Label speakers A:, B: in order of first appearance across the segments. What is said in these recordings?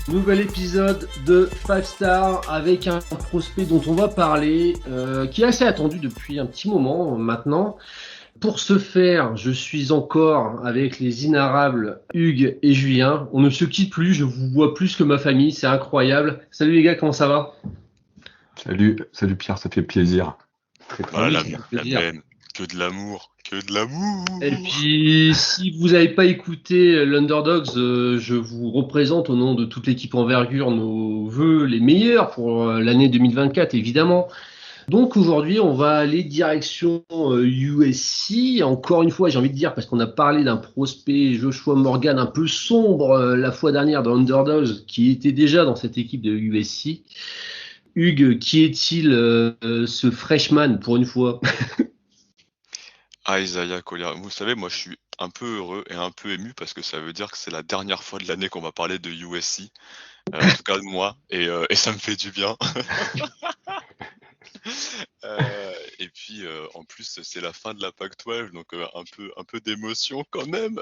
A: Nouvel épisode de 5 Star avec un prospect dont on va parler, qui est assez attendu depuis un petit moment maintenant. Pour ce faire, je suis encore avec les inarrables Hugues et Julien. On ne se quitte plus, je vous vois plus que ma famille, c'est incroyable. Salut les gars, comment ça va?
B: Salut Pierre, ça fait plaisir. Très très
A: Ah oui,
B: bien.
A: ça fait
C: La
A: plaisir.
C: même. Que de l'amour. Que de l'amour.
A: Et puis, si vous n'avez pas écouté l'Underdogs, je vous représente au nom de toute l'équipe Envergure nos vœux les meilleurs pour l'année 2024, évidemment. Donc aujourd'hui, on va aller direction USC. Encore une fois, j'ai envie de dire, parce qu'on a parlé d'un prospect Joshua Morgan un peu sombre la fois dernière dans Underdogs, qui était déjà dans cette équipe de USC. Hugues, qui est-il ce freshman pour une fois?
C: Isaiah Collier. Vous savez, moi je suis un peu heureux et un peu ému parce que ça veut dire que c'est la dernière fois de l'année qu'on va parler de USC. En tout cas de moi. Et ça me fait du bien. Et puis en plus c'est la fin de la Pac-12, donc un peu d'émotion quand même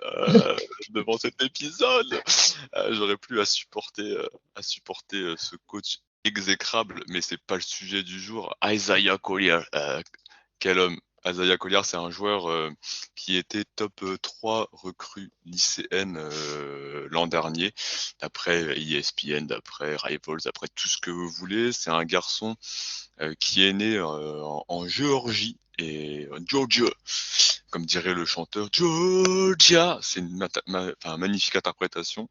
C: devant cet épisode. J'aurais plus à supporter ce coach exécrable, mais c'est pas le sujet du jour. Isaiah Collier, quel homme! Isaiah Collier, c'est un joueur qui était top 3 recrue lycéenne l'an dernier, d'après ESPN, d'après Rivals, d'après tout ce que vous voulez. C'est un garçon qui est né en Géorgie et Georgia, comme dirait le chanteur Georgia. C'est une magnifique interprétation.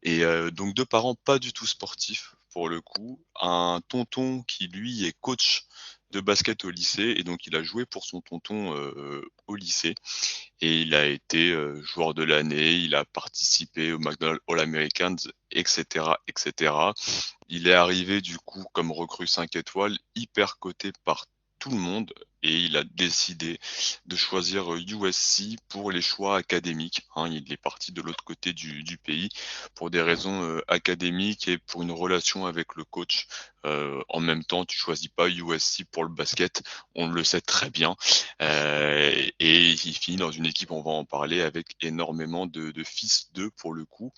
C: Et donc deux parents pas du tout sportifs pour le coup. Un tonton qui lui est coach de basket au lycée et donc il a joué pour son tonton au lycée et il a été joueur de l'année, il a participé au McDonald's All-Americans, etc., etc. Il est arrivé du coup comme recrue 5 étoiles, hyper coté par tout le monde et il a décidé de choisir USC pour les choix académiques. Il est parti de l'autre côté du pays pour des raisons académiques et pour une relation avec le coach. En même temps, tu choisis pas USC pour le basket, on le sait très bien. Et il finit dans une équipe, on va en parler, avec énormément de fils d'eux pour le coup.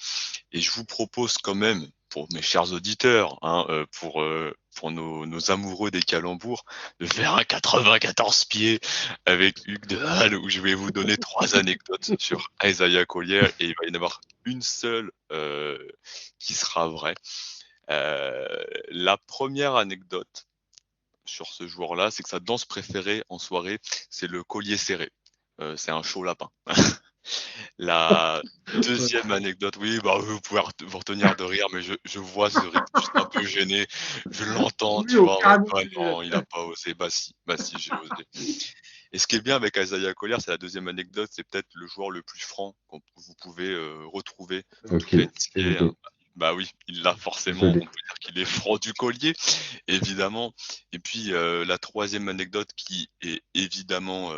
C: Et je vous propose quand même, pour mes chers auditeurs, pour nos amoureux des calembours, de faire un 94 pieds avec Hugues de Halle, où je vais vous donner 3 anecdotes sur Isaiah Collier, et il va y en avoir une seule qui sera vraie. La première anecdote sur ce joueur-là, c'est que sa danse préférée en soirée, c'est le collier serré. C'est un chaud lapin. La deuxième anecdote, oui, vous pouvez vous retenir de rire, mais je vois ce rythme juste un peu gêné. Je l'entends, tu vois. Non, il a pas osé. Bah si, j'ai osé. Et ce qui est bien avec Isaiah Collier, c'est la deuxième anecdote, c'est peut-être le joueur le plus franc que vous pouvez retrouver dans toute
B: Ok, je
C: l'NCAA.
B: l'ai.
C: Bah oui, il l'a forcément.
B: Je
C: On
B: l'ai.
C: peut dire qu'il est franc du collier, évidemment. Et puis la troisième anecdote qui est évidemment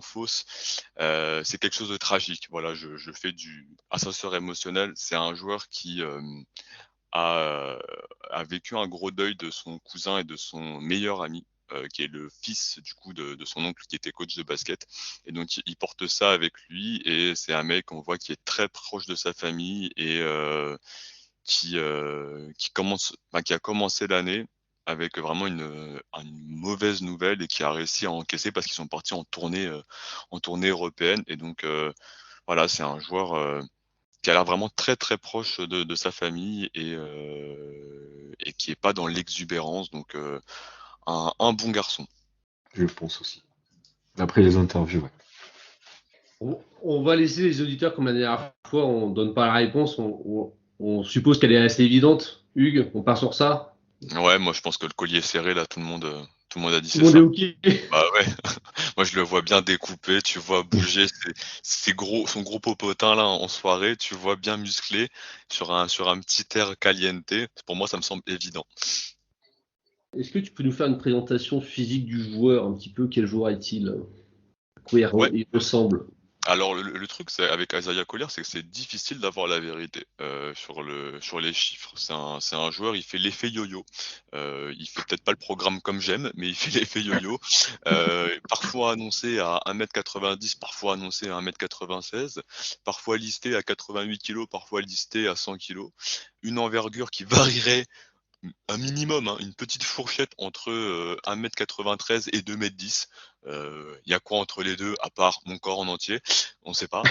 C: fausse, c'est quelque chose de tragique. Voilà, je fais du ascenseur émotionnel. C'est un joueur qui a vécu un gros deuil de son cousin et de son meilleur ami, qui est le fils du coup de son oncle qui était coach de basket. Et donc il porte ça avec lui et c'est un mec on voit qui est très proche de sa famille et qui a commencé l'année avec vraiment une mauvaise nouvelle et qui a réussi à encaisser parce qu'ils sont partis en tournée européenne. Et donc voilà, c'est un joueur qui a l'air vraiment très très proche de sa famille et qui est pas dans l'exubérance. Donc un bon garçon.
B: Je pense aussi. Après les interviews, ouais.
A: On va laisser les auditeurs, comme la dernière fois, on ne donne pas la réponse, on suppose qu'elle est assez évidente. Hugues, on part sur ça?
C: Ouais, moi je pense que le collier serré là, tout le monde a dit
A: Tout
C: c'est
A: le monde est
C: ça.
A: OK?
C: Bah ouais, moi je le vois bien découpé, tu vois bouger son gros popotin là en soirée, tu vois bien musclé sur un petit air caliente. Pour moi, ça me semble évident.
A: Est-ce que tu peux nous faire une présentation physique du joueur, un petit peu? Quel joueur est-il? À quoi
C: Ouais,
A: il ressemble?
C: Alors le truc c'est avec Isaiah Collier, c'est que c'est difficile d'avoir la vérité sur les chiffres. C'est un joueur, il fait l'effet yo-yo. Il fait peut-être pas le programme comme j'aime, mais il fait l'effet yo-yo. Parfois annoncé à 1,90 m, parfois annoncé à 1,96 m, parfois listé à 88 kilos, parfois listé à 100 kilos. Une envergure qui varierait un minimum, hein, une petite fourchette entre 1,93 m et 2,10 m. Il y a quoi entre les deux, à part mon corps en entier? On ne sait pas.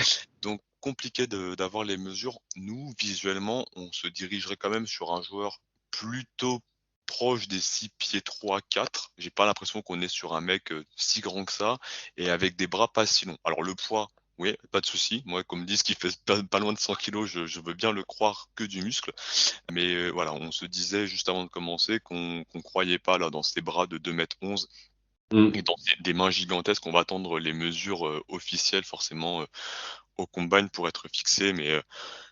C: Donc compliqué d'avoir les mesures. Nous, visuellement, on se dirigerait quand même sur un joueur plutôt proche des 6 pieds 3, 4. J'ai pas l'impression qu'on est sur un mec si grand que ça et avec des bras pas si longs. Alors le poids, oui, pas de souci. Moi, qu'on me dise qu'il fait pas loin de 100 kilos, je veux bien le croire que du muscle. Mais voilà, on se disait juste avant de commencer qu'on croyait pas là dans ces bras de 2,11 m
A: Mm.
C: et dans des mains gigantesques. On va attendre les mesures officielles forcément au combine pour être fixé. Mais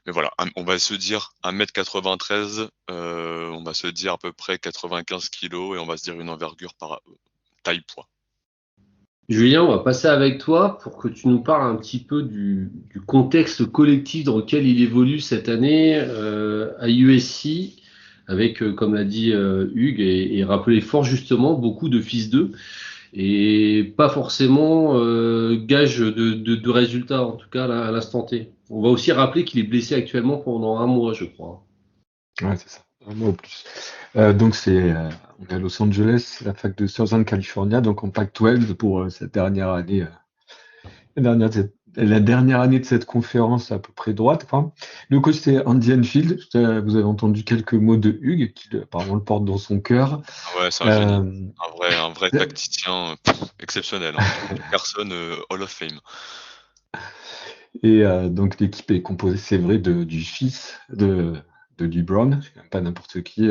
C: voilà, on va se dire 1,93 m, on va se dire à peu près 95 kilos et on va se dire une envergure par taille-poids.
A: Julien, on va passer avec toi pour que tu nous parles un petit peu du contexte collectif dans lequel il évolue cette année à USC, avec, comme l'a dit Hugues, et rappelé fort justement, beaucoup de fils d'eux, et pas forcément gage de résultats, en tout cas à l'instant T. On va aussi rappeler qu'il est blessé actuellement pendant un mois, je crois.
B: Ouais, c'est ça. Un mois au plus. Donc on est à Los Angeles, la fac de Southern California, donc en Pac-12 pour cette dernière année, la dernière année de cette conférence à peu près droite, quoi. Le coach c'est Andy Enfield. Vous avez entendu quelques mots de Hugues, qui apparemment le porte dans son cœur.
C: Ouais, c'est un génie.
B: Euh,
C: Un vrai tacticien exceptionnel. Hein. Personne Hall of Fame.
B: et donc l'équipe est composée, c'est vrai, du fils de LeBron, c'est quand même pas n'importe qui.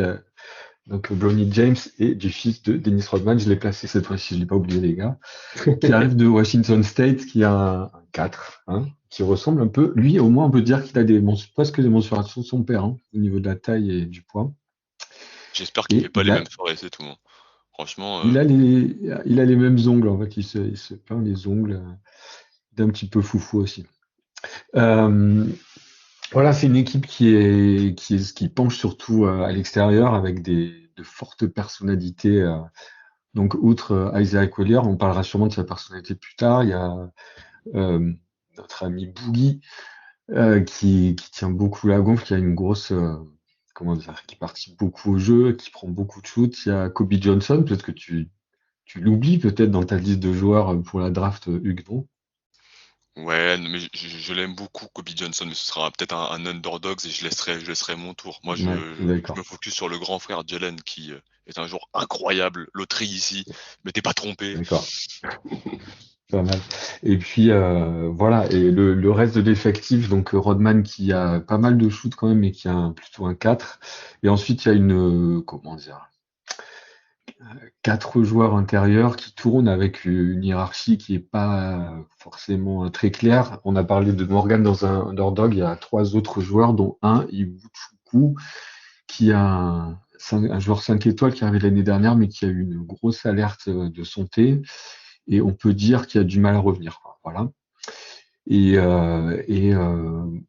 B: Donc Bronny James et du fils de Dennis Rodman, je l'ai placé cette fois-ci, je l'ai pas oublié les gars, qui arrive de Washington State, qui a un 4, hein, qui ressemble un peu. Lui, au moins, on peut dire qu'il a presque des mensurations de son père, hein, au niveau de la taille et du poids.
C: J'espère qu'il fait
B: Et
C: pas les mêmes soirées, c'est tout. Hein. Franchement,
B: il a les mêmes ongles, en fait, il se peint les ongles d'un petit peu foufou aussi. Euh, voilà, c'est une équipe qui penche surtout à l'extérieur avec de fortes personnalités. Donc, outre Isaiah Collier, on parlera sûrement de sa personnalité plus tard. Il y a euh, notre ami Boogie qui tient beaucoup la gonfle, qui a une grosse, comment dire, qui participe beaucoup au jeu, qui prend beaucoup de shoots. Il y a Kobe Johnson, peut-être que tu l'oublies peut-être dans ta liste de joueurs pour la draft, Hugues, non?
C: ouais, mais je l'aime beaucoup, Kobe Johnson, mais ce sera peut-être un underdog et je laisserai mon tour. Moi,
B: Ouais,
C: je
B: d'accord.
C: me focus sur le grand frère Jalen qui est un joueur incroyable, loterie ici, mais t'es pas trompé.
B: D'accord. Pas mal. Et puis voilà, et le reste de l'effectif, donc Rodman qui a pas mal de shoots quand même, mais qui a plutôt un 4. Et ensuite, il y a comment dire, 4 joueurs intérieurs qui tournent avec une hiérarchie qui est pas forcément très claire. On a parlé de Morgan dans un underdog, il y a 3 autres joueurs, dont un, Ibuchuku, qui a un joueur 5 étoiles qui est arrivé l'année dernière, mais qui a eu une grosse alerte de santé. Et on peut dire qu'il a du mal à revenir, quoi. Voilà. On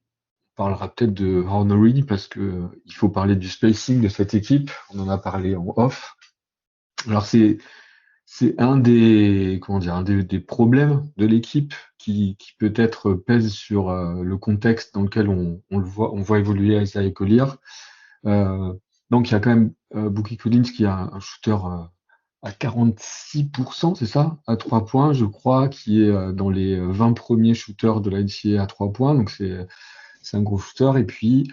B: parlera peut-être de Hornery parce que il faut parler du spacing de cette équipe. On en a parlé en off. Alors c'est un des comment dire des problèmes de l'équipe qui peut-être pèse sur le contexte dans lequel on voit évoluer Isaiah Collier. Euh, donc il y a quand même Boogie Collins qui a un shooter à 46%, c'est ça, à 3 points, je crois, qui est dans les 20 premiers shooters de la NCAA à 3 points, donc c'est un gros shooter. Et puis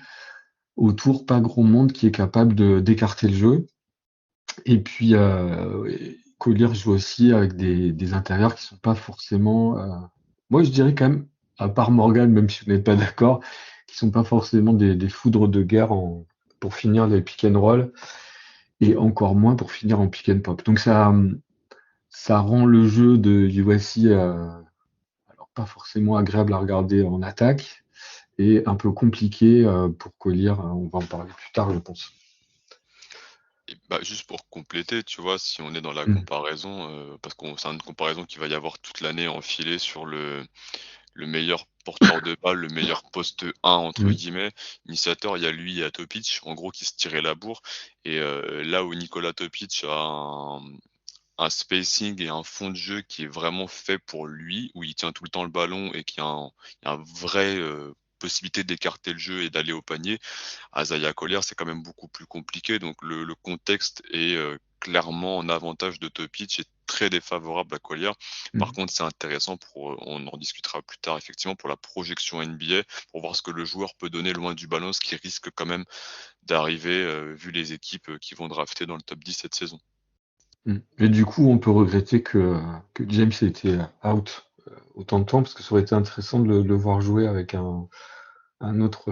B: autour, pas grand monde qui est capable d'écarter le jeu. Et puis Collier joue aussi avec des intérieurs qui sont pas forcément, moi je dirais quand même, à part Morgan, même si vous n'êtes pas d'accord, qui sont pas forcément des foudres de guerre pour finir les pick and roll et encore moins pour finir en pick and pop. Donc ça rend le jeu de USC alors pas forcément agréable à regarder en attaque et un peu compliqué pour Collier. On va en parler plus tard, je pense.
C: Et bah, juste pour compléter, tu vois, si on est dans la
B: Mm.
C: comparaison, parce que c'est une comparaison qui va y avoir toute l'année enfilée sur le meilleur porteur de balle, le meilleur poste 1 entre
B: Mm.
C: guillemets. Initiateur, il y a lui et à Topic, en gros, qui se tiraient la bourre. Et là où Nikola Topic a un spacing et un fond de jeu qui est vraiment fait pour lui, où il tient tout le temps le ballon et qui a un vrai possibilité d'écarter le jeu et d'aller au panier. Isaiah Collier, c'est quand même beaucoup plus compliqué. Donc le contexte est clairement en avantage de Topic et très défavorable à Collier. Par
B: Mm.
C: contre, c'est intéressant on en discutera plus tard effectivement pour la projection NBA, pour voir ce que le joueur peut donner loin du ballon, ce qui risque quand même d'arriver vu les équipes qui vont drafter dans le top 10 cette saison.
B: Mm. Et du coup, on peut regretter que James ait été out autant de temps, parce que ça aurait été intéressant de le voir jouer avec un autre,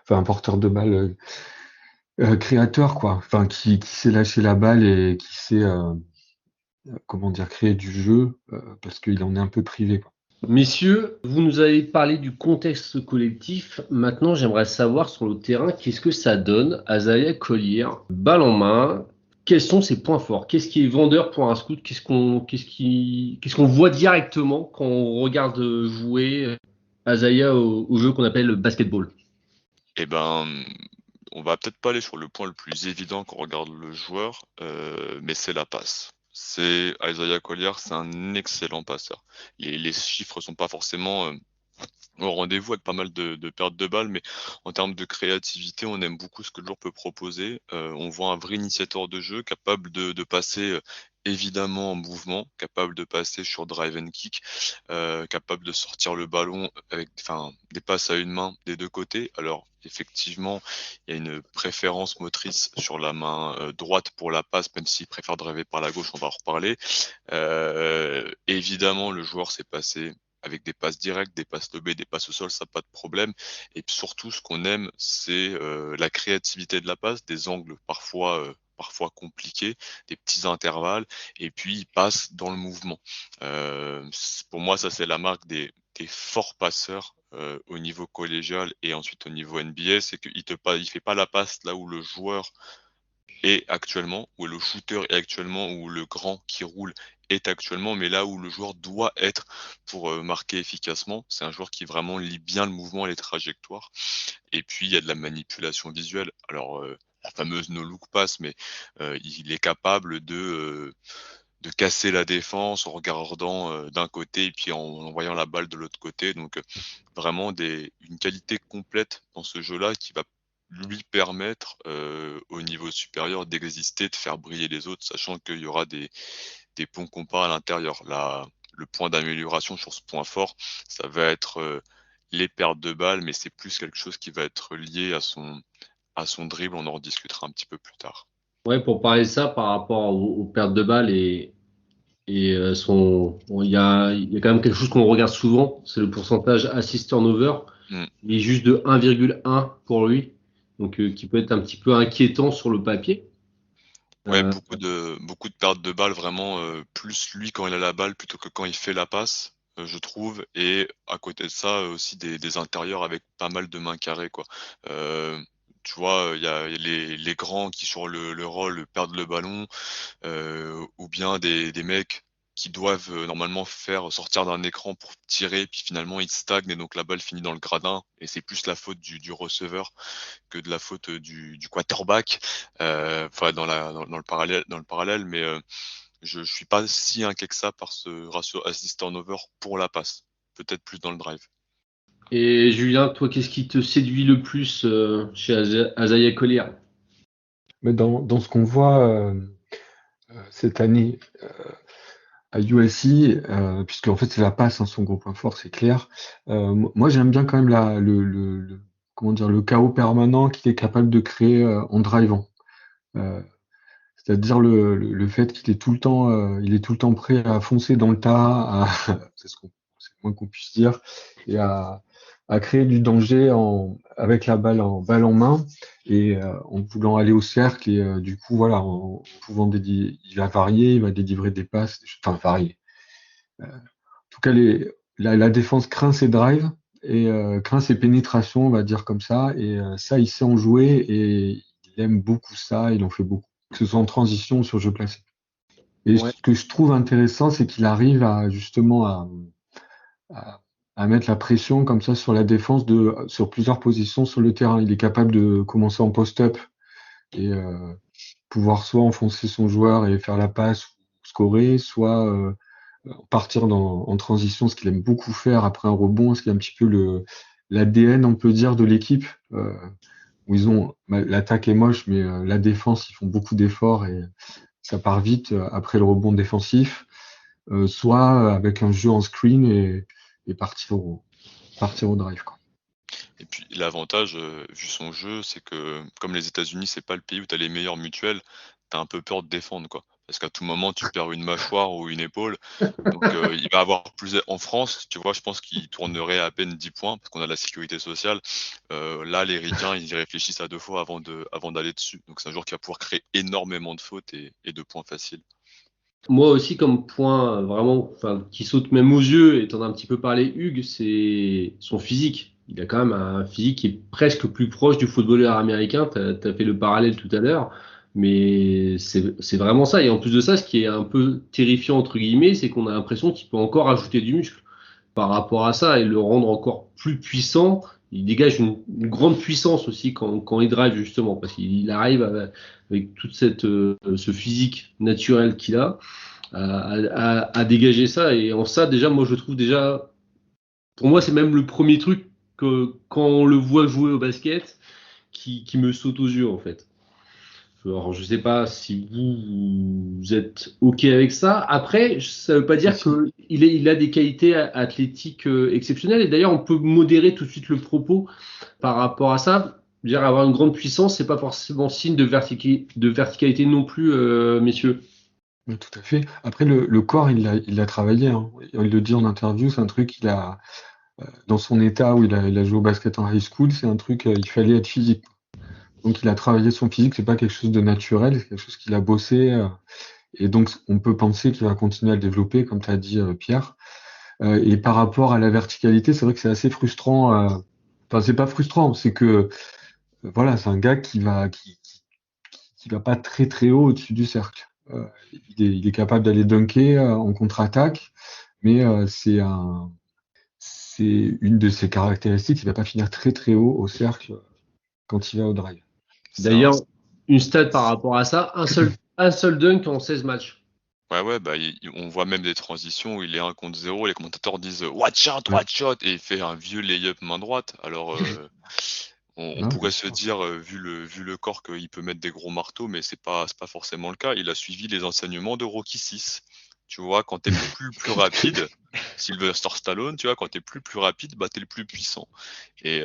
B: enfin un porteur de balle créateur, quoi. Enfin, qui sait lâcher la balle et qui sait, comment dire, créer du jeu, parce qu'il en est un peu privé, quoi.
A: Messieurs, vous nous avez parlé du contexte collectif. Maintenant, j'aimerais savoir sur le terrain, qu'est-ce que ça donne à Isaiah Collier, balle en main. Quels sont ses points forts? Qu'est-ce qui est vendeur pour un scout? Qu'est-ce qu'on voit directement quand on regarde jouer Isaiah au jeu qu'on appelle le basketball?
C: Eh ben, on va peut-être pas aller sur le point le plus évident quand on regarde le joueur, mais c'est la passe. C'est Isaiah Collier, c'est un excellent passeur. Les chiffres sont pas forcément au rendez-vous avec pas mal de pertes de balles, mais en termes de créativité, on aime beaucoup ce que le joueur peut proposer. On voit un vrai initiateur de jeu, capable de passer évidemment en mouvement, capable de passer sur drive and kick, capable de sortir le ballon avec des passes à une main des deux côtés. Alors effectivement, il y a une préférence motrice sur la main droite pour la passe, même s'il préfère driver par la gauche, on va en reparler. Évidemment, le joueur s'est passé avec des passes directes, des passes lobées, des passes au sol, ça pas de problème. Et puis surtout, ce qu'on aime, c'est la créativité de la passe, des angles parfois compliqués, des petits intervalles, et puis il passe dans le mouvement. Pour moi, ça c'est la marque des forts passeurs au niveau collégial et ensuite au niveau NBA, c'est il fait pas la passe là où le joueur est actuellement, où le shooter est actuellement, où le grand qui roule est actuellement, mais là où le joueur doit être pour marquer efficacement. C'est un joueur qui vraiment lit bien le mouvement et les trajectoires. Et puis, il y a de la manipulation visuelle. Alors, la fameuse no-look pass, mais il est capable de casser la défense en regardant d'un côté et puis en envoyant la balle de l'autre côté. Donc, vraiment une qualité complète dans ce jeu-là qui va lui permettre au niveau supérieur d'exister, de faire briller les autres, sachant qu'il y aura des ponts compas à l'intérieur. Là, le point d'amélioration sur ce point fort, ça va être les pertes de balles, mais c'est plus quelque chose qui va être lié à son dribble. On en rediscutera un petit peu plus tard.
A: Ouais, pour parler de ça par rapport aux pertes de balles bon, il y a quand même quelque chose qu'on regarde souvent, c'est le pourcentage assist turnover.
C: Mm.
A: Il est juste de 1,1 pour lui, donc qui peut être un petit peu inquiétant sur le papier.
C: Ouais,
A: Euh,
C: beaucoup de pertes de balles, vraiment, plus lui quand il a la balle plutôt que quand il fait la passe, je trouve. Et à côté de ça, aussi des intérieurs avec pas mal de mains carrées, quoi. Euh, Tu vois, il y a les grands qui sur le roll perdent le ballon, ou bien des mecs qui doivent normalement faire sortir d'un écran pour tirer, puis finalement ils stagnent et donc la balle finit dans le gradin. Et c'est plus la faute du receveur que de la faute du quarterback. Enfin, dans le parallèle, mais je suis pas si inquiet que ça par ce ratio assist turnover pour la passe. Peut-être plus dans le drive.
A: et Julien, toi, qu'est-ce qui te séduit le plus chez Isaiah Collier?
B: Mais dans ce qu'on voit cette année à USC, puisque en fait c'est la passe, hein, son gros point fort, c'est clair. Moi j'aime bien quand même comment dire, le chaos permanent qu'il est capable de créer en drivant. Euh, C'est-à-dire le fait qu'il est tout le temps, il est tout le temps prêt à foncer dans le tas, c'est le moins qu'on puisse dire, et à créer du danger avec la balle en main et en voulant aller au cercle et du coup voilà, en pouvant il va varier, il va délivrer des passes, enfin varier. En tout cas, la défense craint ses drives et craint ses pénétrations, on va dire comme ça, et ça il sait en jouer et il aime beaucoup ça, il en fait beaucoup, que ce soit en transition ou sur jeu placé. Et
A: Ouais.
B: ce que je trouve intéressant, c'est qu'il arrive à justement à à mettre la pression comme ça sur la défense sur plusieurs positions sur le terrain. Il est capable de commencer en post-up et pouvoir soit enfoncer son joueur et faire la passe ou scorer, soit partir en transition, ce qu'il aime beaucoup faire après un rebond, ce qui est un petit peu l'ADN, on peut dire, de l'équipe, où l'attaque est moche, mais la défense, ils font beaucoup d'efforts et ça part vite après le rebond défensif, soit avec un jeu en screen et partir au drive, quoi.
C: Et puis l'avantage, vu son jeu, c'est que comme les États-Unis, c'est pas le pays où tu as les meilleures mutuelles, tu as un peu peur de défendre, quoi. Parce qu'à tout moment, tu perds une mâchoire ou une épaule. Donc il va avoir plus. En France, tu vois, je pense qu'il tournerait à peine 10 points parce qu'on a la sécurité sociale. Là, les Ricains, ils y réfléchissent à deux fois avant d'aller dessus. Donc c'est un joueur qui va pouvoir créer énormément de fautes et de points faciles.
A: Moi aussi, comme point vraiment, enfin, qui saute même aux yeux, et t'en as un petit peu parlé, Hugues, c'est son physique. Il a quand même un physique qui est presque plus proche du footballeur américain. T'as fait le parallèle tout à l'heure, mais c'est vraiment ça. Et en plus de ça, ce qui est un peu terrifiant entre guillemets, c'est qu'on a l'impression qu'il peut encore ajouter du muscle par rapport à ça et le rendre encore plus puissant. Il dégage une grande puissance aussi quand il drive justement, parce qu'il arrive avec toute ce physique naturel qu'il a à dégager ça. Et en ça, déjà, moi, je trouve déjà, pour moi, c'est même le premier truc que quand on le voit jouer au basket qui me saute aux yeux, en fait. Alors, je sais pas si vous êtes OK avec ça. Après, ça veut pas dire
B: Si.
A: qu'il a des qualités athlétiques exceptionnelles. Et d'ailleurs, on peut modérer tout de suite le propos par rapport à ça. Dire avoir une grande puissance, c'est pas forcément signe de verticalité non plus, messieurs.
B: Oui, tout à fait. Après, le corps, il l'a travaillé, hein. Il le dit en interview, c'est un truc dans son état où il a joué au basket en high school, c'est un truc, il fallait être physique. Donc, il a travaillé son physique, c'est pas quelque chose de naturel, c'est quelque chose qu'il a bossé, et donc, on peut penser qu'il va continuer à le développer, comme tu as dit, Pierre. Et par rapport à la verticalité, c'est vrai que c'est assez frustrant, enfin, c'est pas frustrant, c'est que, voilà, c'est un gars qui va pas très très haut au-dessus du cercle. Il est capable d'aller dunker en contre-attaque, mais c'est une de ses caractéristiques. Il va pas finir très très haut au cercle quand il va au drive.
C: C'est un.
A: D'ailleurs, une stat par rapport à ça, un seul dunk en 16 matchs.
C: Ouais, bah, on voit même des transitions où il est 1 contre 0, les commentateurs disent watch out,
B: Ouais.
C: watch out, et il fait un vieux lay-up main droite. Alors, on
B: Non, bien
C: pourrait se
B: sûr.
C: dire, vu le corps, qu'il peut mettre des gros marteaux, mais c'est pas forcément le cas. Il a suivi les enseignements de Rocky 6. Tu vois, quand t'es plus rapide, Sylvester Stallone, tu vois, quand t'es plus rapide, bah t'es le plus puissant. Et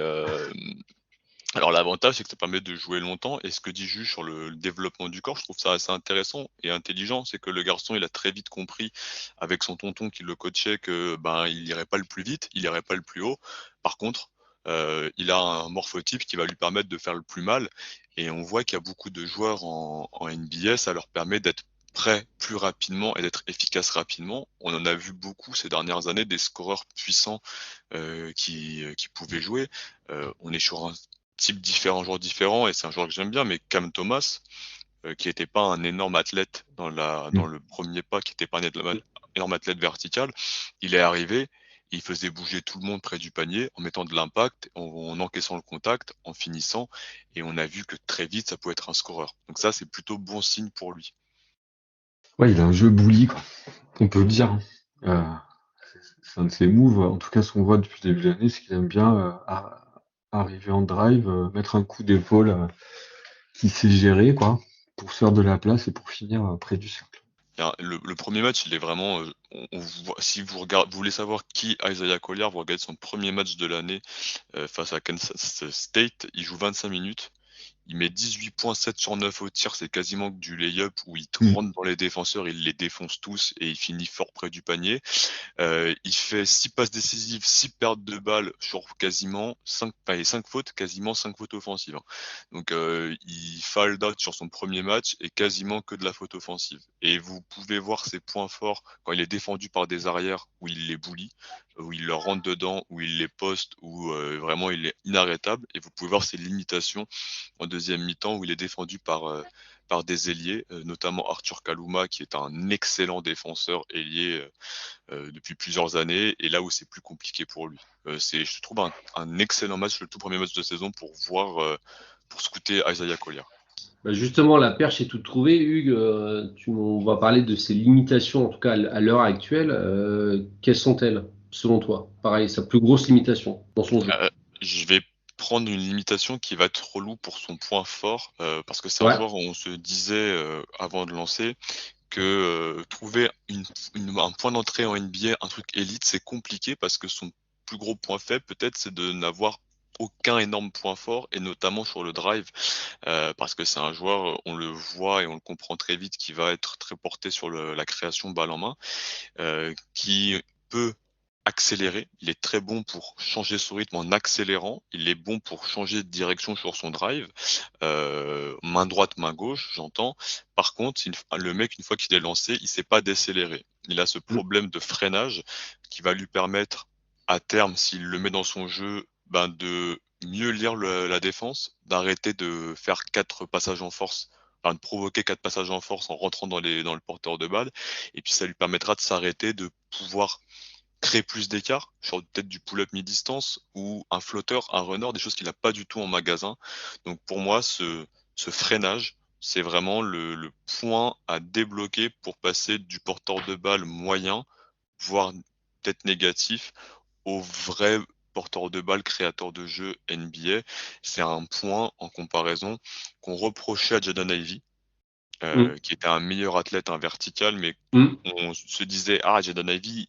C: alors l'avantage, c'est que ça permet de jouer longtemps. Et ce que dit Juge sur le développement du corps, je trouve ça assez intéressant et intelligent. C'est que le garçon, il a très vite compris, avec son tonton qui le coachait, que ben il irait pas le plus vite, il irait pas le plus haut. Par contre, il a un morphotype qui va lui permettre de faire le plus mal. Et on voit qu'il y a beaucoup de joueurs en NBA, ça leur permet d'être prêts plus rapidement et d'être efficaces rapidement. On en a vu beaucoup ces dernières années, des scoreurs puissants qui pouvaient jouer. On est sur un type différent, joueurs différents, et c'est un joueur que j'aime bien, mais Cam Thomas, qui n'était pas un énorme athlète dans
B: Mm.
C: le premier pas, qui n'était pas un énorme athlète vertical, il est arrivé, il faisait bouger tout le monde près du panier en mettant de l'impact, en encaissant le contact, en finissant, et on a vu que très vite ça pouvait être un scoreur. Donc ça, c'est plutôt bon signe pour lui.
B: Ouais, il a un jeu bully, quoi. On peut le dire, hein. C'est un de ses moves, en tout cas, ce qu'on voit depuis le début de l'année, c'est qu'il aime bien arriver en drive, mettre un coup d'épaule qui sait gérer, quoi, pour se faire de la place et pour finir près du cercle.
C: Le premier match, il est vraiment. Si vous voulez savoir qui Isaiah Collier, vous regardez son premier match de l'année face à Kansas State. Il joue 25 minutes. Il met 18 points, 7 sur 9 au tir, c'est quasiment que du lay-up où il
B: Mm.
C: rentre dans les défenseurs, il les défonce tous et il finit fort près du panier. Il fait 6 passes décisives, 6 pertes de balles sur quasiment 5, et 5 fautes, quasiment 5 fautes offensives, hein. Donc il fouled out sur son premier match et quasiment que de la faute offensive. Et vous pouvez voir ses points forts quand il est défendu par des arrières où il les bully, où il leur rentre dedans, où il les poste, où vraiment il est inarrêtable. Et vous pouvez voir ses limitations en deuxième mi-temps où il est défendu par des ailiers, notamment Arthur Kaluma, qui est un excellent défenseur ailier depuis plusieurs années, et là où c'est plus compliqué pour lui. Je trouve un excellent match, le tout premier match de saison pour pour scouter Isaiah Collier.
A: Bah, justement, la perche est toute trouvée. Hugues, on va parler de ses limitations, en tout cas à l'heure actuelle. Quelles sont-elles, selon toi? Pareil, sa plus grosse limitation dans son jeu.
C: Je vais prendre une limitation qui va être relou pour son point fort, parce que c'est un
A: Ouais.
C: joueur où on se disait avant de lancer que trouver un point d'entrée en NBA, un truc élite, c'est compliqué parce que son plus gros point faible peut-être c'est de n'avoir aucun énorme point fort, et notamment sur le drive, parce que c'est un joueur, on le voit et on le comprend très vite, qui va être très porté sur la création balle en main, qui peut accélérer. Il est très bon pour changer son rythme en accélérant. Il est bon pour changer de direction sur son drive. Main droite, main gauche, j'entends. Par contre, le mec, une fois qu'il est lancé, il sait pas décélérer. Il a ce problème de freinage qui va lui permettre, à terme, s'il le met dans son jeu, de mieux lire la défense, d'arrêter de faire 4 passages en force, de provoquer 4 passages en force en rentrant dans le porteur de balle. Et puis ça lui permettra de s'arrêter, de pouvoir créer plus d'écart sur peut-être du pull-up mi-distance ou un flotteur, un runner, des choses qu'il n'a pas du tout en magasin. Donc pour moi, ce freinage, c'est vraiment le point à débloquer pour passer du porteur de balle moyen, voire peut-être négatif, au vrai porteur de balle, créateur de jeu NBA. C'est un point en comparaison qu'on reprochait à Jaden Ivey, qui était un meilleur athlète, un vertical, mais on se disait, Jaden Ivey,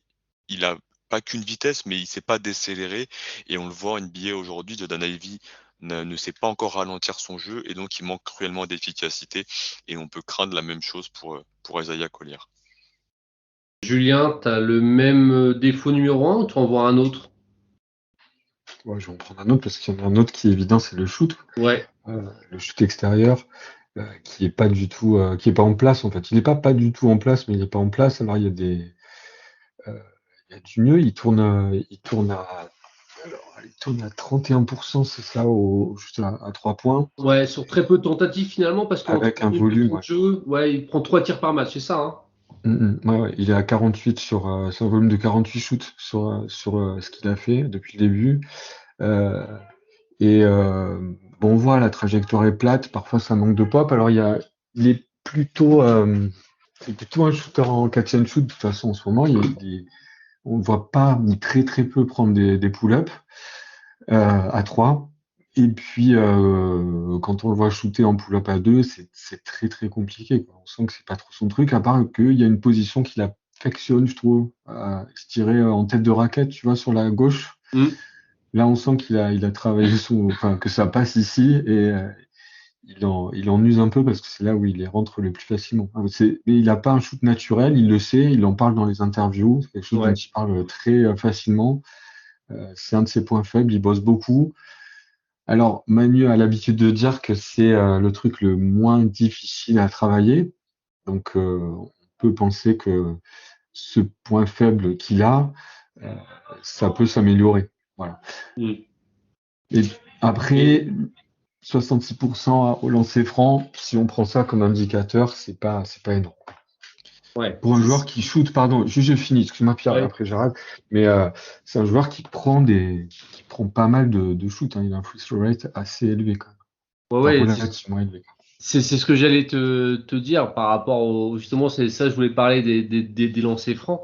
C: il a pas qu'une vitesse, mais il sait pas décélérer, et on le voit en NBA aujourd'hui, Jaden Ivey ne sait pas encore ralentir son jeu, et donc il manque cruellement d'efficacité, et on peut craindre la même chose pour Isaiah Collier.
A: Julien, tu as le même défaut numéro 1 ou tu en vois un autre?
B: Ouais, je vais en prendre un autre parce qu'il y en a un autre qui est évident, c'est le shoot.
A: Ouais.
B: Le shoot extérieur, qui est pas du tout, qui est pas en place en fait. Il est pas du tout en place, mais il est pas en place. Alors il y a il y a du mieux. Il tourne à 31%, c'est ça, juste à 3 points.
A: Ouais, sur très peu de tentatives finalement, parce qu'en
B: Avec un
A: 30 minutes de
B: volume,
A: temps de jeu, ouais, il prend 3 tirs par match, c'est ça, hein?
B: ouais, il est à 48 sur un volume de 48 shoots sur ce qu'il a fait depuis le début. Euh, bon, on voit la trajectoire est plate, parfois ça manque de pop. Alors il est plutôt, c'est plutôt un shooter en catch and shoot. De toute façon, en ce moment, on ne voit pas, ni très très peu prendre des pull-ups à 3. Et puis quand on le voit shooter en pull-up à 2, c'est très très compliqué, quoi. On sent que c'est pas trop son truc, à part qu'il y a une position qu'il affectionne, je trouve, se tirer en tête de raquette, tu vois, sur la gauche. Là, on sent qu'il a travaillé que ça passe ici, et il en use un peu parce que c'est là où il les rentre le plus facilement. Mais il n'a pas un shoot naturel, il le sait, il en parle dans les interviews, c'est quelque chose dont il parle très facilement. C'est un de ses points faibles, il bosse beaucoup. Alors, Manu a l'habitude de dire que c'est le truc le moins difficile à travailler. Donc, on peut penser que ce point faible qu'il a, ça peut s'améliorer. Voilà. Et après, 66% au lancer franc, si on prend ça comme indicateur, c'est pas énorme.
A: Ouais.
B: Pour un joueur qui shoot, pardon, je finis, excuse-moi Pierre, après j'arrête, mais c'est un joueur qui prend pas mal de shoot, hein. Il a un free throw rate assez élevé quand même. Relativement élevé.
A: C'est ce que j'allais te dire par rapport justement, c'est ça, je voulais parler des lancers francs.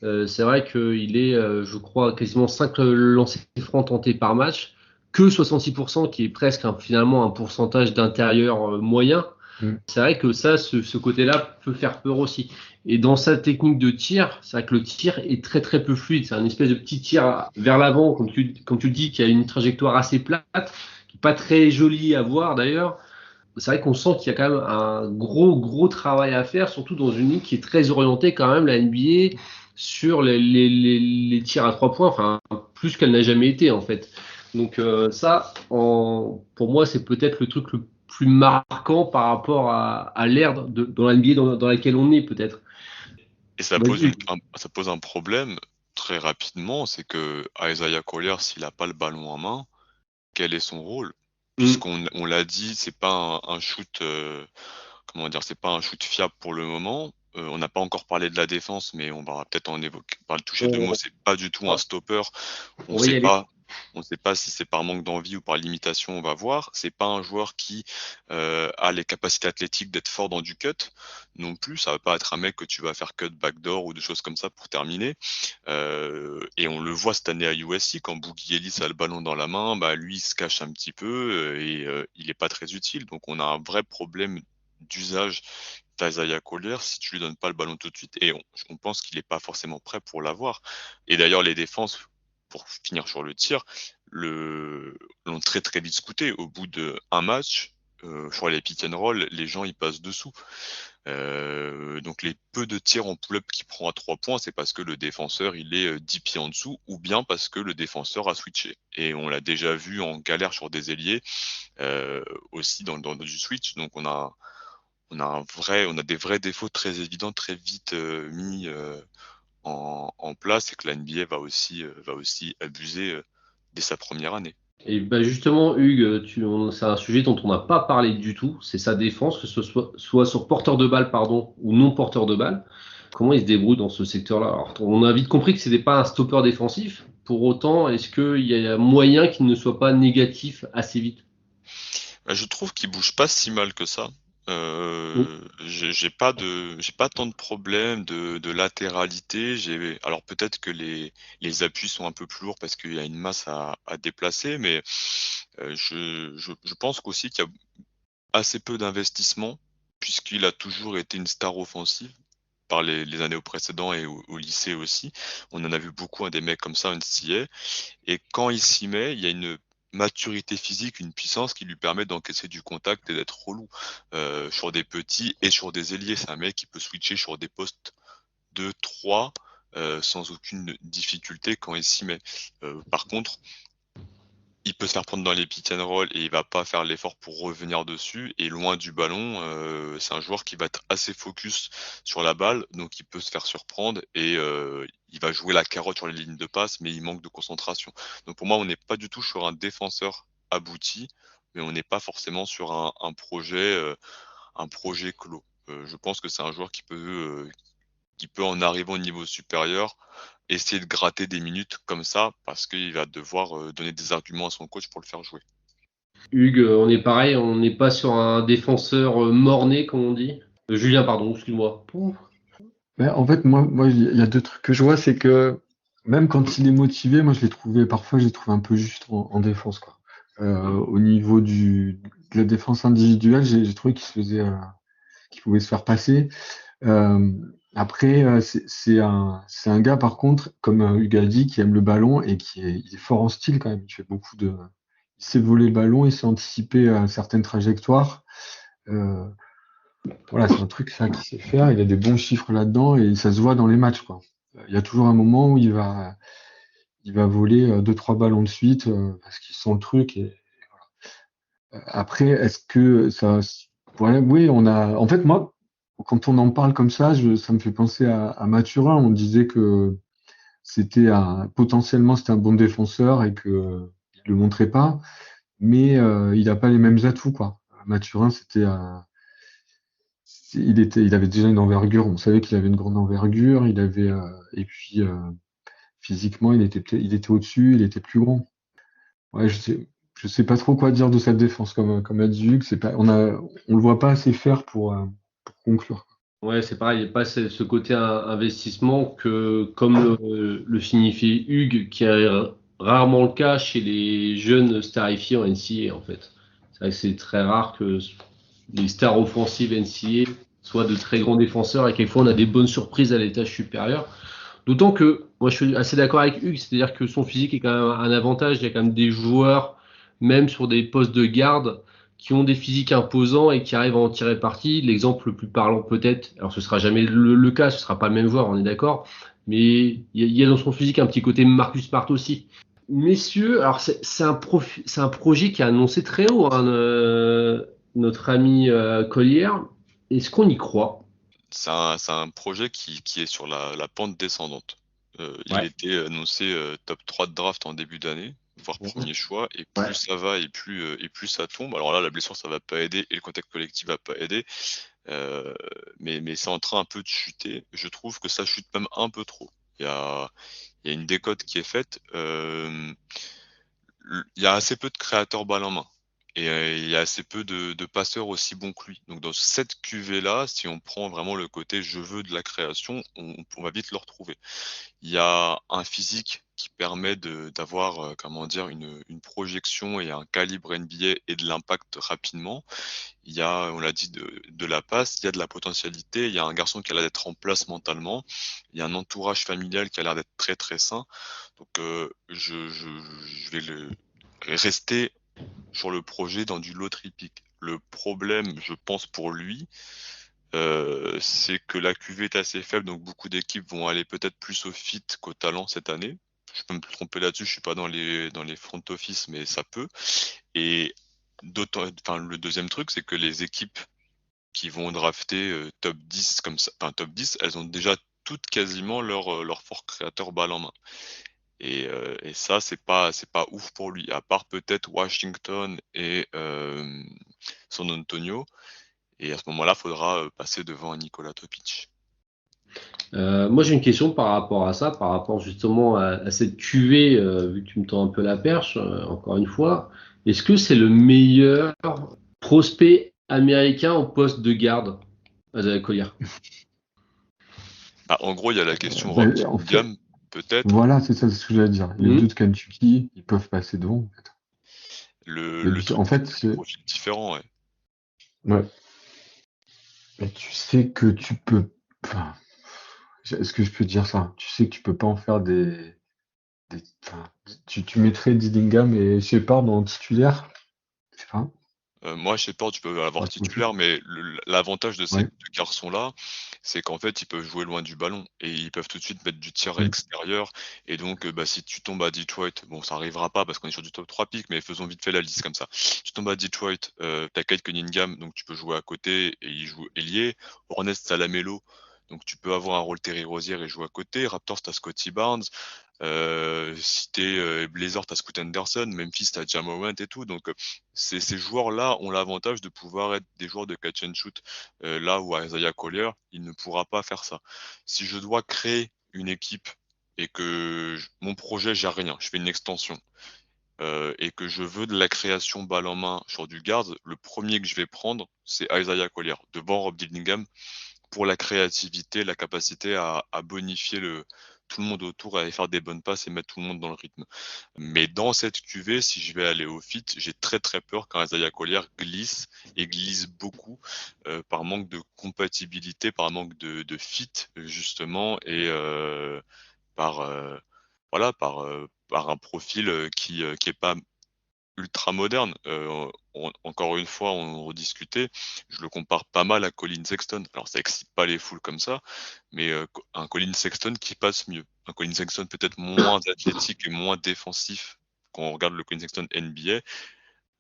A: C'est vrai qu'il est, je crois, quasiment 5 lancers francs tentés par match, que 66%, qui est presque finalement un pourcentage d'intérieur moyen. C'est vrai que ça, ce côté-là peut faire peur aussi. Et dans sa technique de tir, c'est vrai que le tir est très très peu fluide. C'est un espèce de petit tir vers l'avant, comme tu le dis, qui a une trajectoire assez plate, qui est pas très jolie à voir d'ailleurs. C'est vrai qu'on sent qu'il y a quand même un gros travail à faire, surtout dans une ligue qui est très orientée quand même, la NBA, sur les tirs à 3 points, enfin plus qu'elle n'a jamais été en fait. Donc pour moi, c'est peut-être le truc le plus marquant par rapport à l'ère dans la NBA dans laquelle on est peut-être.
C: Et ça pose un problème très rapidement, c'est que Isaiah Collier, s'il n'a pas le ballon en main, quel est son rôle? Puisqu'on l'a dit, c'est pas un shoot comment dire, c'est pas un shoot fiable pour le moment. On n'a pas encore parlé de la défense, mais on va peut-être le toucher 2 mots.
A: On,
C: C'est pas du tout un stopper. On
A: on va y
C: sait
A: aller.
C: pas, on sait pas si c'est par manque d'envie ou par limitation. On va voir. C'est pas un joueur qui a les capacités athlétiques d'être fort dans du cut non plus. Ça va pas être un mec que tu vas faire cut backdoor ou des choses comme ça pour terminer. Et on le voit cette année à USC quand Boogie Ellis a le ballon dans la main, bah lui il se cache un petit peu et il est pas très utile. Donc on a un vrai problème d'usage d'Isaiah Collier si tu lui donnes pas le ballon tout de suite. Et on pense qu'il est pas forcément prêt pour l'avoir. Et d'ailleurs les défenses, pour finir sur le tir, l'ont très très vite scouté. Au bout d'un match, sur les pick and roll, les gens ils passent dessous. Donc les peu de tirs en pull-up qu'il prend à 3 points, c'est parce que le défenseur il est 10 pieds en dessous ou bien parce que le défenseur a switché. Et on l'a déjà vu en galère sur des ailiers aussi dans du switch. Donc on a des vrais défauts très évidents, très vite mis en place et que la NBA va aussi abuser dès sa première année.
A: Et bah justement, Hugues, c'est un sujet dont on n'a pas parlé du tout. C'est sa défense, que ce soit sur porteur de balle, pardon, ou non porteur de balle. Comment il se débrouille dans ce secteur-là? Alors, on a vite compris que ce n'était pas un stopper défensif. Pour autant, est-ce qu'il y a moyen qu'il ne soit pas négatif assez vite?
C: Bah, je trouve qu'il bouge pas si mal que ça.
A: Oui.
C: J'ai pas tant de problèmes de latéralité. Alors peut-être que les appuis sont un peu plus lourds parce qu'il y a une masse à déplacer, mais je pense qu'aussi qu'il y a assez peu d'investissement puisqu'il a toujours été une star offensive par les années précédentes et au lycée aussi. On en a vu beaucoup, des mecs comme ça en NCAA. Et quand il s'y met, il y a une maturité physique, une puissance qui lui permet d'encaisser du contact et d'être relou sur des petits et sur des ailiers. C'est un mec qui peut switcher sur des postes 2, 3 sans aucune difficulté quand il s'y met. Par contre, il peut se faire prendre dans les pick and roll et il va pas faire l'effort pour revenir dessus. Et loin du ballon, c'est un joueur qui va être assez focus sur la balle, donc il peut se faire surprendre et il va jouer la carotte sur les lignes de passe, mais il manque de concentration. Donc pour moi, on n'est pas du tout sur un défenseur abouti, mais on n'est pas forcément sur un projet clos. Je pense que c'est un joueur qui peut en arrivant au niveau supérieur essayer de gratter des minutes comme ça parce qu'il va devoir donner des arguments à son coach pour le faire jouer.
A: Hugues, on est pareil, on n'est pas sur un défenseur mort-né, comme on dit. Julien, pardon, excuse-moi. Pouf.
B: Mais en fait, moi, il y a deux trucs que je vois, c'est que même quand il est motivé, moi, parfois, je l'ai trouvé un peu juste en défense, quoi. Au niveau de la défense individuelle, j'ai trouvé qu'il pouvait se faire passer. Euh, Après, c'est un gars, par contre, comme Hugues a dit, qui aime le ballon et il est fort en style quand même. Il sait voler le ballon, il sait anticiper certaines trajectoires. Euh, voilà, c'est un truc ça qu'il sait faire. Il a des bons chiffres là-dedans et ça se voit dans les matchs, quoi. Il y a toujours un moment où il va voler deux, trois ballons de suite parce qu'il sent le truc. Après, est-ce que ça, voilà, oui, en fait, moi, quand on en parle comme ça, ça me fait penser à Mathurin. On disait que potentiellement c'était un bon défenseur et que il le montrait pas, mais il n'a pas les mêmes atouts, quoi. Mathurin, il avait déjà une envergure. On savait qu'il avait une grande envergure. Et puis physiquement, il était au-dessus, il était plus grand. Ouais, je sais pas trop quoi dire de cette défense, comme a dit Hugues. On le voit pas assez faire pour conclure.
A: Ouais, c'est pareil, il n'y a pas ce côté investissement que, comme le signifie Hugues, qui est rarement le cas chez les jeunes starifiés en NCAA, en fait. C'est vrai que c'est très rare que les stars offensives NCAA soient de très grands défenseurs et quelquefois on a des bonnes surprises à l'étage supérieur. D'autant que, moi je suis assez d'accord avec Hugues, c'est-à-dire que son physique est quand même un avantage. Il y a quand même des joueurs, même sur des postes de garde, qui ont des physiques imposants et qui arrivent à en tirer parti. L'exemple le plus parlant peut-être, alors ce sera jamais le cas, ce sera pas le même joueur, on est d'accord, mais il y a dans son physique un petit côté Marcus Smart aussi. Messieurs, alors c'est un projet qui a annoncé très haut, hein, notre ami Collier. Est-ce qu'on y croit?
C: C'est un projet qui est sur la pente descendante. Il
A: Ouais.
C: était annoncé top 3 de draft en début d'année, voire premier choix, et
A: Ouais.
C: plus ça va et plus ça tombe. Alors là, la blessure, ça va pas aider, et le contexte collectif va pas aider. Mais c'est en train un peu de chuter. Je trouve que ça chute même un peu trop. Il y a une décote qui est faite. Il y a assez peu de créateurs balle en main. Et il y a assez peu de passeurs aussi bons que lui. Donc dans cette cuvée-là, si on prend vraiment le côté je veux de la création, on va vite le retrouver. Il y a un physique qui permet d'avoir comment dire une projection et un calibre NBA et de l'impact rapidement. Il y a, on l'a dit, de la passe, il y a de la potentialité, il y a un garçon qui a l'air d'être en place mentalement, il y a un entourage familial qui a l'air d'être très très sain. Donc je vais rester sur le projet dans du lot typique. Le problème, je pense pour lui, c'est que la QV est assez faible, donc beaucoup d'équipes vont aller peut-être plus au fit qu'au talent cette année. Je peux me tromper là-dessus, je suis pas dans les front office, mais ça peut. Et le deuxième truc, c'est que les équipes qui vont drafter top 10 comme ça, enfin top 10, elles ont déjà toutes quasiment leur fort créateur balle en main. Et ça, c'est pas ouf pour lui, à part peut-être Washington et San Antonio. Et à ce moment-là, il faudra passer devant un Nikola Topic.
A: Moi, j'ai une question par rapport à ça, par rapport justement à cette cuvée, vu que tu me tends un peu la perche, encore une fois. Est-ce que c'est le meilleur prospect américain au poste de garde, Isaiah Collier?
C: Bah, en gros, il y a la question Rob
B: En fait,
C: Dillingham, peut-être.
B: voilà, c'est ça ce que j'allais dire. Les deux
A: Mhm.
B: de Kentucky, ils peuvent passer devant. En fait,
C: Le truc,
B: en
C: c'est
B: fait,
C: que c'est des profils différents, ouais.
B: ouais. Mais tu sais que tu peux. Enfin, est-ce que je peux dire ça? Tu sais que tu peux pas en faire enfin, tu mettrais Dillingham et Shepard en titulaire? Je sais pas.
C: Moi, Shepard, tu peux
B: Pour
C: l'avoir
B: le profil.
C: titulaire, mais l'avantage de ces
B: Ouais.
C: deux garçons-là, c'est qu'en fait, ils peuvent jouer loin du ballon et ils peuvent tout de suite mettre du tir à
B: Mm.
C: l'extérieur. Et donc, bah, si tu tombes à Detroit, bon, ça arrivera pas parce qu'on est sur du top 3 pick, mais faisons vite fait la liste comme ça. Tu tombes à Detroit, t'as Kate Cunningham, donc tu peux jouer à côté et il joue ailier. Hornets, t'as Lamelo, donc tu peux avoir un rôle Terry Rozier et jouer à côté. Raptors, t'as Scotty Barnes. Si t'es Blazers, t'as Scoot Henderson, Memphis, t'as Ja Morant et tout. Donc ces joueurs-là ont l'avantage de pouvoir être des joueurs de catch and shoot. Là où Isaiah Collier, il ne pourra pas faire ça. Si je dois créer une équipe et que mon projet, j'ai rien, je fais une extension et que je veux de la création balle en main sur du guard, le premier que je vais prendre, c'est Isaiah Collier devant Rob Dillingham pour la créativité, la capacité à bonifier tout le monde autour, à aller faire des bonnes passes et mettre tout le monde dans le rythme. Mais dans cette QV, si je vais aller au fit, j'ai très très peur quand Isaiah Collier glisse et glisse beaucoup par manque de compatibilité, par manque de fit justement et par voilà par un profil qui est pas ultra moderne. Encore une fois, on rediscutait. Je le compare pas mal à Colin Sexton. Alors, ça excite pas les foules comme ça, mais un Colin Sexton qui passe mieux. Un Colin Sexton peut-être moins athlétique et moins défensif quand on regarde le Colin Sexton NBA,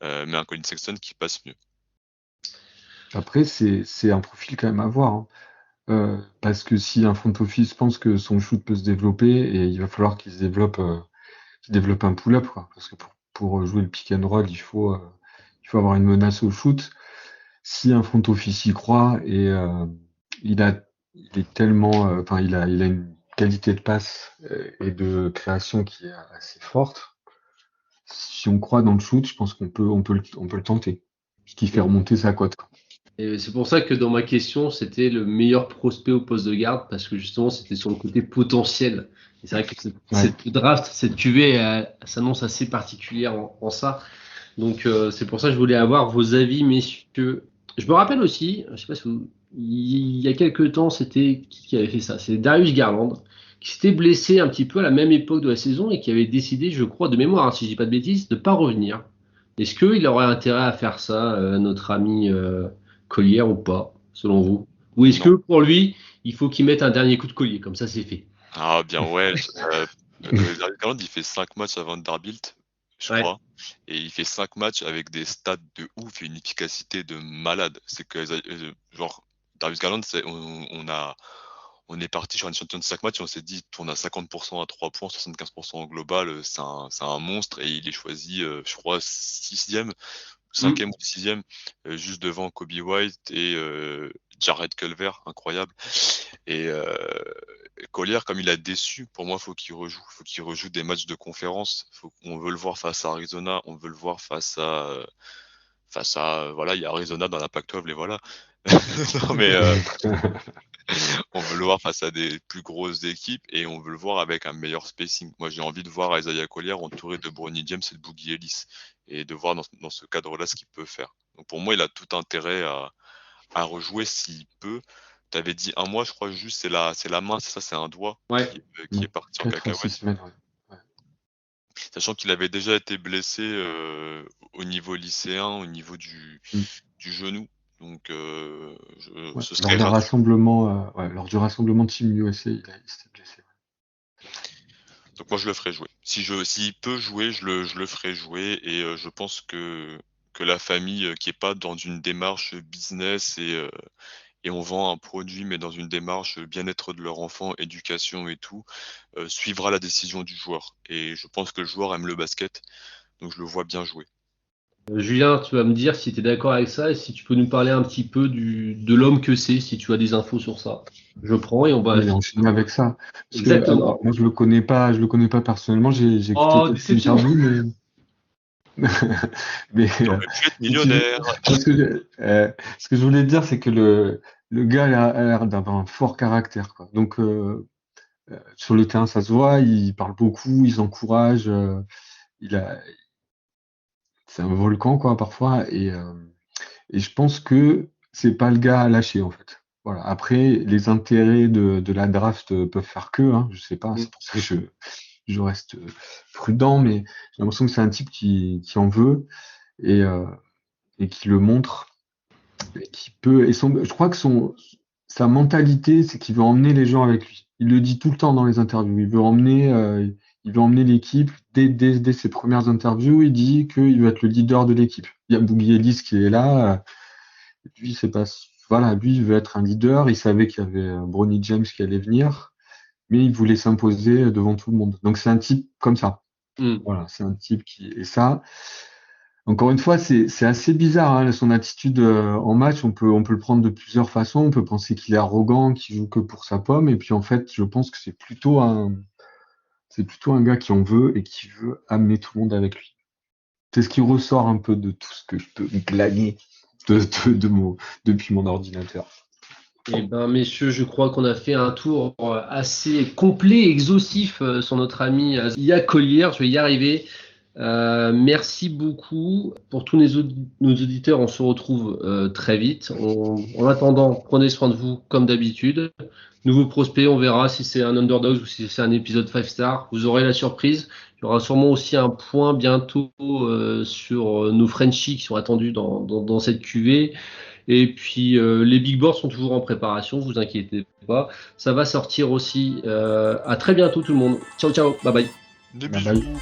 C: mais un Colin Sexton qui passe mieux.
B: Après, c'est un profil quand même à voir, hein. Parce que si un front office pense que son shoot peut se développer, et il va falloir qu'il développe un pull-up, quoi. Parce que pour jouer le pick and roll, il faut avoir une menace au shoot. Si un front office y croit et il a, il est tellement, enfin, il a une qualité de passe et de création qui est assez forte. Si on croit dans le shoot, je pense on peut le tenter. Ce qui fait remonter sa cote, quoi.
A: Et c'est pour ça que dans ma question, c'était le meilleur prospect au poste de garde, parce que justement, c'était sur le côté potentiel. Et c'est vrai que
B: Ouais.
A: cette draft, cette QV, elle s'annonce assez particulière en ça. Donc, c'est pour ça que je voulais avoir vos avis, messieurs. Je me rappelle aussi, je sais pas si il y a quelques temps, c'était qui avait fait ça? C'est Darius Garland, qui s'était blessé un petit peu à la même époque de la saison et qui avait décidé, je crois, de mémoire, hein, si je dis pas de bêtises, de pas revenir. Est-ce qu'il aurait intérêt à faire ça, notre ami Collier, ou pas, selon vous? Ou est-ce que
C: Non.
A: pour lui, il faut qu'il mette un dernier coup de collier, comme ça c'est fait?
C: Ah bien ouais. Darius Garland, il fait 5 matchs à Vanderbilt, je
A: Ouais.
C: crois, et il fait 5 matchs avec des stats de ouf et une efficacité de malade. C'est que genre Darius Garland, on est parti sur une échantillon de 5 matchs et on s'est dit tourne à 50% à 3 points, 75% au global, c'est un monstre et il est choisi, je crois, 6e 5e ou 6e, juste devant Kobe White et Jared Culver, incroyable. Et Collier, comme il a déçu, pour moi, faut qu'il rejoue des matchs de conférence. On veut le voir face à Arizona, on veut le voir face à voilà, il y a Arizona dans la Pac-12, les voilà. Non mais on veut le voir face à des plus grosses équipes et on veut le voir avec un meilleur spacing. Moi, j'ai envie de voir Isaiah Collier entouré de Bronny James et de Boogie Ellis et de voir dans ce cadre-là ce qu'il peut faire. Donc pour moi, il a tout intérêt à rejouer s'il peut. Tu avais dit un mois, je crois juste, c'est la main, c'est ça, c'est un doigt
A: Ouais.
C: qui est parti en
B: 4 à 6
C: cacahuète.
B: semaines, ouais.
C: Sachant qu'il avait déjà été blessé au niveau lycéen, au niveau du genou. Donc, ce serait
B: lors du rassemblement Team USA, il s'était blessé.
C: Donc moi, je le ferai jouer. S'il peut jouer, je le ferai jouer. Et je pense que la famille qui est pas dans une démarche business et on vend un produit, mais dans une démarche bien-être de leur enfant, éducation et tout, suivra la décision du joueur. Et je pense que le joueur aime le basket, donc je le vois bien jouer.
A: Julien, tu vas me dire si tu es d'accord avec ça et si tu peux nous parler un petit peu de l'homme que c'est, si tu as des infos sur ça. Je prends et on va.
B: Oui, enchaîner avec ça. Parce que,
A: Exactement.
B: alors, moi, je le connais pas personnellement. J'ai écouté quelques interviews, mais
C: Tu aurais pu être millionnaire.
B: ce que je voulais te dire, c'est que le gars a l'air d'avoir un fort caractère, quoi. Donc, sur le terrain, ça se voit, il parle beaucoup, il s'encourage, c'est un volcan, quoi, parfois, et je pense que c'est pas le gars à lâcher, en fait. Voilà. Après, les intérêts de la draft peuvent faire que, hein, je sais pas, c'est pour ça que je reste prudent, mais j'ai l'impression que c'est un type qui en veut et qui le montre, et qui peut. Je crois que sa mentalité, c'est qu'il veut emmener les gens avec lui. Il le dit tout le temps dans les interviews. Il veut emmener l'équipe dès ses premières interviews. Il dit qu'il veut être le leader de l'équipe. Il y a Boogie Ellis qui est là. Lui, c'est pas. Voilà, lui, il veut être un leader. Il savait qu'il y avait Bronny James qui allait venir, mais il voulait s'imposer devant tout le monde. Donc c'est un type comme ça. Voilà, c'est un type et ça. Encore une fois, c'est assez bizarre, hein, son attitude en match. On peut le prendre de plusieurs façons. On peut penser qu'il est arrogant, qu'il joue que pour sa pomme, et puis en fait, je pense que c'est plutôt un gars qui en veut et qui veut amener tout le monde avec lui. C'est ce qui ressort un peu de tout ce que je peux glaner depuis mon ordinateur.
A: Eh ben, messieurs, je crois qu'on a fait un tour assez complet, exhaustif sur notre ami Isaiah Collier. Je vais y arriver. Merci beaucoup pour tous nos auditeurs. On se retrouve très vite. En attendant, prenez soin de vous comme d'habitude. Nouveau prospect, on verra si c'est un Underdogs ou si c'est un épisode 5 star. Vous aurez la surprise. Il y aura sûrement aussi un point bientôt sur nos Frenchies qui sont attendus dans cette cuvée. Et puis les big boards sont toujours en préparation, vous inquiétez pas. Ça va sortir aussi. À très bientôt tout le monde. Ciao ciao, bye bye.
C: Des
B: Bye
C: bisous.
B: bye.